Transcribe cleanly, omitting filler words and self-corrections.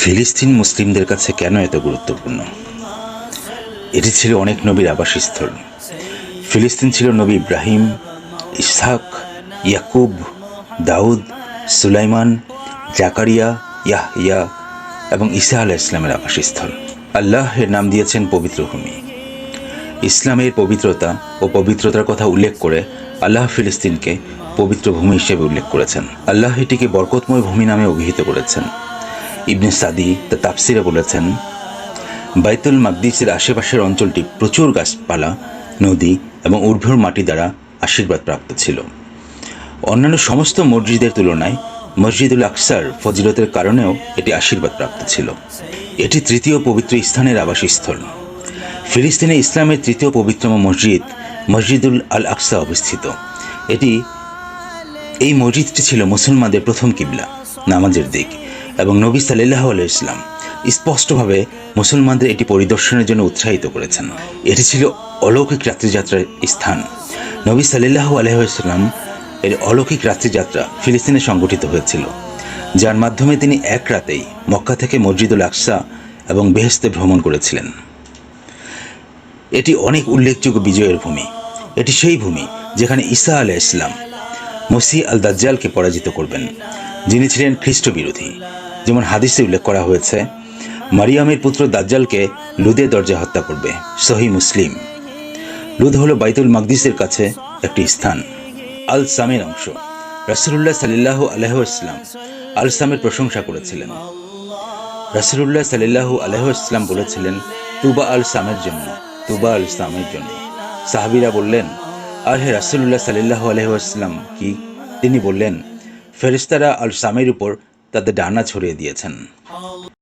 ফিলিস্তিন মুসলিমদের কাছে কেন এত গুরুত্বপূর্ণ? এটি ছিল অনেক নবীর আবাসস্থল। ফিলিস্তিন ছিল নবী ইব্রাহিম, ইসহাক, ইয়াকুব, দাউদ, সুলাইমান, জাকারিয়া, ইয়াহইয়া এবং ঈসা আলাইহিস সালামের আবাসস্থল। আল্লাহ এর নাম দিয়েছেন পবিত্র ভূমি। ইসলামের পবিত্রতা ও পবিত্রতার কথা উল্লেখ করে আল্লাহ ফিলিস্তিনকে পবিত্র ভূমি হিসেবে উল্লেখ করেছেন। আল্লাহ এটিকে বরকতময় ভূমি নামে অভিহিত করেছেন। ইবনে সাদি তার তাফসিরে বলেছেন, বাইতুল মাকদিসের আশেপাশের অঞ্চলটি প্রচুর গাছপালা, নদী এবং উর্বর মাটি দ্বারা আশীর্বাদ প্রাপ্ত ছিল। অন্যান্য সমস্ত মসজিদের তুলনায় মসজিদুল আকসার ফজিলতের কারণেও এটি আশীর্বাদ প্রাপ্ত ছিল। এটি তৃতীয় পবিত্র স্থানের আবাসস্থল। ফিলিস্তিনে ইসলামের তৃতীয় পবিত্রতম মসজিদ মসজিদুল আল আকসা অবস্থিত। এই মসজিদটি ছিল মুসলমানদের প্রথম কিবলা, নামাজের দিক, এবং নবী সাল্লাল্লাহু আলাইহি ওয়াসাল্লাম স্পষ্টভাবে মুসলমানদের এটি পরিদর্শনের জন্য উৎসাহিত করেছেন। এটি ছিল অলৌকিক রাত্রিযাত্রার স্থান। নবী সাল্লাল্লাহু আলাইহি ওয়াসাল্লাম এর অলৌকিক রাত্রিযাত্রা ফিলিস্তিনে সংগঠিত হয়েছিল, যার মাধ্যমে তিনি এক রাতেই মক্কা থেকে মসজিদুল আকসা এবং বেহেশতে ভ্রমণ করেছিলেন। এটি অনেক উল্লেখযোগ্য বিজয়ের ভূমি। এটি সেই ভূমি যেখানে ঈসা আলাইহিস সালাম মসিহ আল দাজ্জালকে পরাজিত করবেন, যিনি ছিলেন খ্রিস্ট বিরোধী। যেমন হাদিসে উল্লেখ করা হয়েছে, মারিয়ামের পুত্র দাজ্জালকে লুদে দরজা হত্যা করবে। সহিহ মুসলিম। লুদ হলো বাইতুল মাকদিসের কাছে একটি স্থান। আল সামের অংশ। রাসূলুল্লাহ সাল্লাল্লাহু আলাইহি ওয়াসাল্লাম আল সামের প্রশংসা করেছিলেন। রাসূলুল্লাহ সাল্লাল্লাহু আলাইহি ওয়াসাল্লাম বলেছিলেন, তুবা আল সামের জন্য, তুবা আল সামের জন্য। সাহাবীরা বললেন, আর হে রাসূলুল্লাহ সাল্লাল্লাহু আলাইহি ওয়াসাল্লাম কি? তিনি বললেন, ফেরেশতারা আল সামের উপর তাদের ডানা ছড়িয়ে দিয়েছেন।